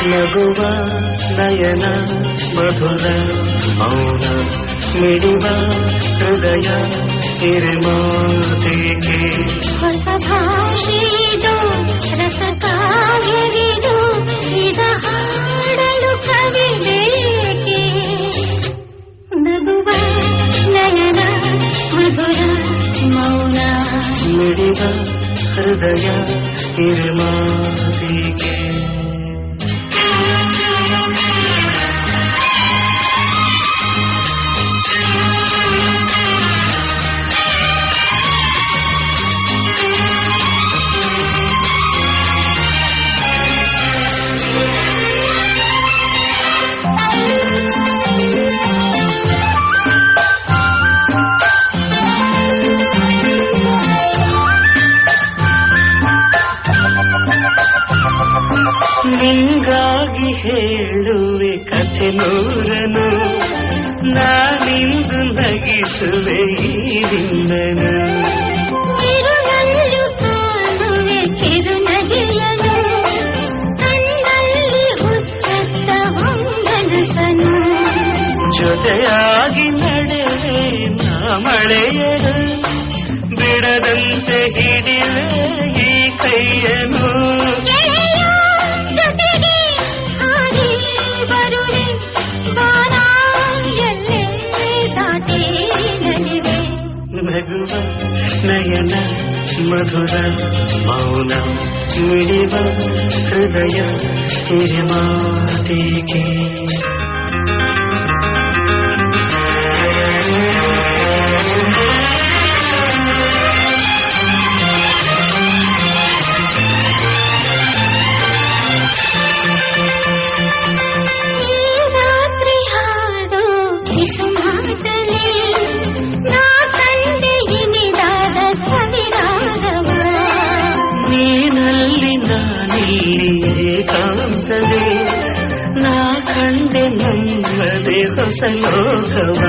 ನಗುವ ನಯನ ಮಧುರ ಮೌನ ಮಿಡಿವ ಹೃದಯ ಹಿರಿಮಾತಿಗೆ ಹೊಸ ಭಾಷೆದು ರಸ ಕಾವ್ಯವಿದು ಇದ ಹಾಡಲು ಕವಿ ಬೇಕೆ ನಗುವ ನಯನ ಮಧುರ ಮೌನ ಮಿಡಿವ ಹೃದಯ ಹಿರಿಮಾತಿಗೆ ನಿಂಗಾಗಿ ಹೇಳುವೆ ಕಥೆ ನೂರನು ನಾನಿಂದು ನಗಿಸುವೆ ಈ ದಿನನು ಇರುಳಲ್ಲು ಕಾಣುವೆ ಕಿರುನಗೆಯನು ಕಣ್ಣಲ್ಲಿ ಹುಚ್ಚತ್ತ ಹೊಂಗನಸನು ಜೊತೆಯಾಗಿ ನಡೆವೆ ನಾ ಮಳೆಯರು ಬಿಡದಂತೆ ಹಿಡಿವೆ ಈ ಕೈಯನು ನಗುವ ನಯನ ಮಧುರ ಮೌನ ಮಿಡಿವ ಹೃದಯ ಹಿರಿಮಾತಿಗೆ ನೀನಲ್ಲಿ ನಾನಿಲ್ಲಿ ಏಕಾಂತವೇ ನಾ ಕಂಡೆ ನಮ್ಮದೇ ಹೊಸ ಲೋಕವ